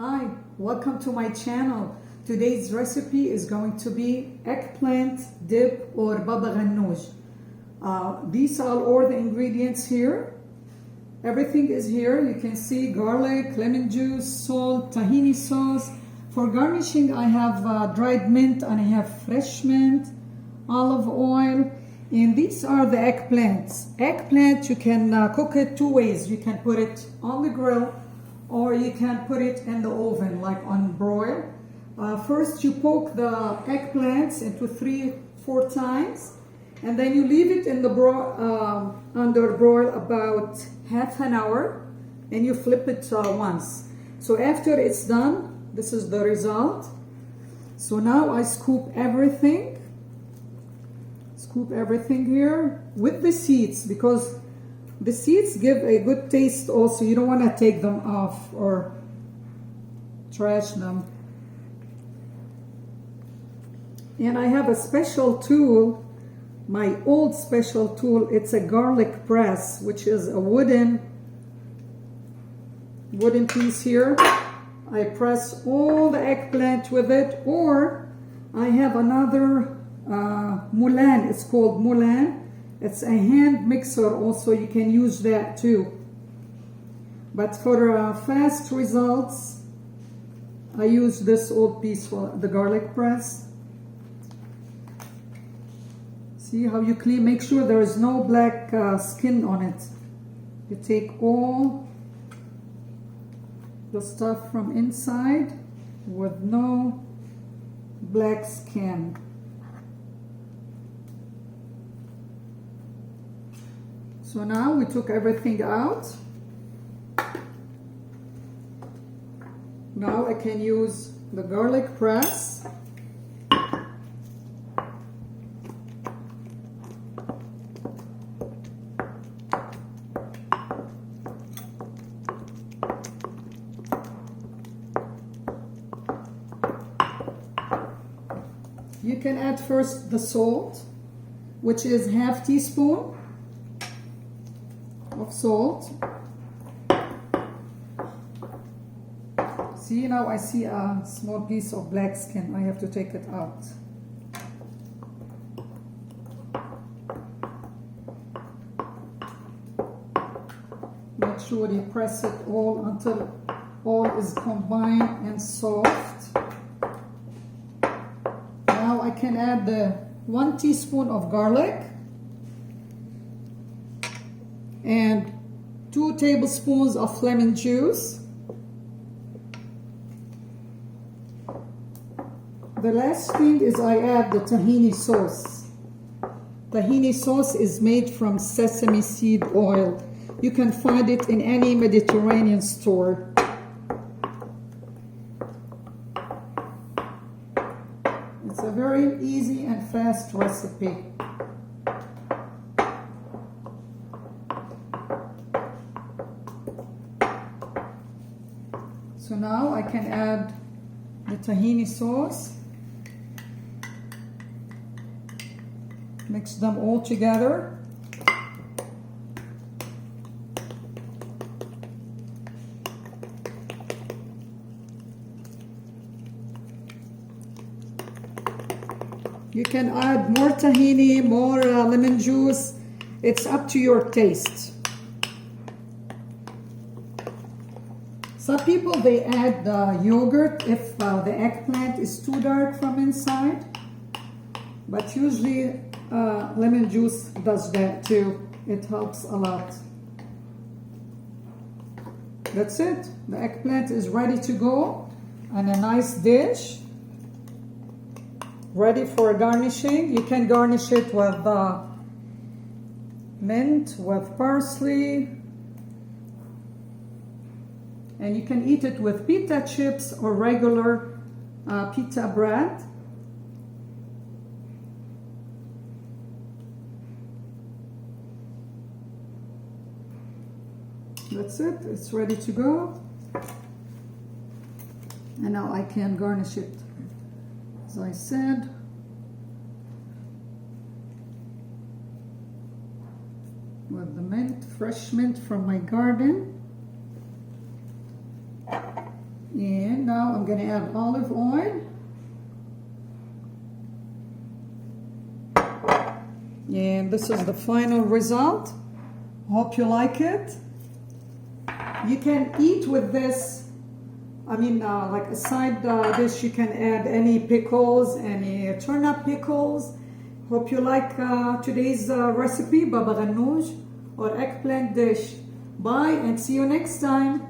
Hi, welcome to my channel. Today's recipe is going to be eggplant dip or baba ghanoush. These are all the ingredients here. Everything is here. You can see garlic, lemon juice, salt, tahini sauce. For garnishing, I have dried mint and I have fresh mint, olive oil. And these are the eggplants. Eggplant, you can cook it two ways. You can put it on the grill or you can put it in the oven, like on broil. First, you poke the eggplants into 3-4 times, and then you leave it in the under broil about half an hour, and you flip it once. So after it's done, this is the result. So now I scoop everything here with the seeds, because the seeds give a good taste also. You don't want to take them off or trash them. And I have a special tool, my old special tool. It's a garlic press, which is a wooden piece here. I press all the eggplant with it, or I have another moulan. It's called moulan. It's a hand mixer also. You can use that too. But for fast results, I use this old piece for the garlic press. See how you clean? Make sure there is no black skin on it. You take all the stuff from inside with no black skin. So now we took everything out. Now I can use the garlic press. You can add first the salt, which is half teaspoon of salt. See, now I see a small piece of black skin. I have to take it out. Make sure you press it all until all is combined and soft. Now I can add the 1 teaspoon of garlic and 2 tablespoons of lemon juice. The last thing is I add the tahini sauce. Tahini sauce is made from sesame seed oil. You can find it in any Mediterranean store. It's a very easy and fast recipe. So now I can add the tahini sauce. Mix them all together. You can add more tahini, more lemon juice. It's up to your taste. Some people, they add yogurt if the eggplant is too dark from inside. But usually lemon juice does that too. It helps a lot. That's it. The eggplant is ready to go on a nice dish. Ready for garnishing. You can garnish it with mint, with parsley. And you can eat it with pita chips or regular pita bread. That's it. It's ready to go. And now I can garnish it, as I said, with the mint, fresh mint from my garden. And gonna add olive oil. And this is the final result. Hope you like it. You can eat with this, like a side dish, you can add any pickles, any turnip pickles. Hope you like today's recipe, baba ghanoush or eggplant dish. Bye and see you next time.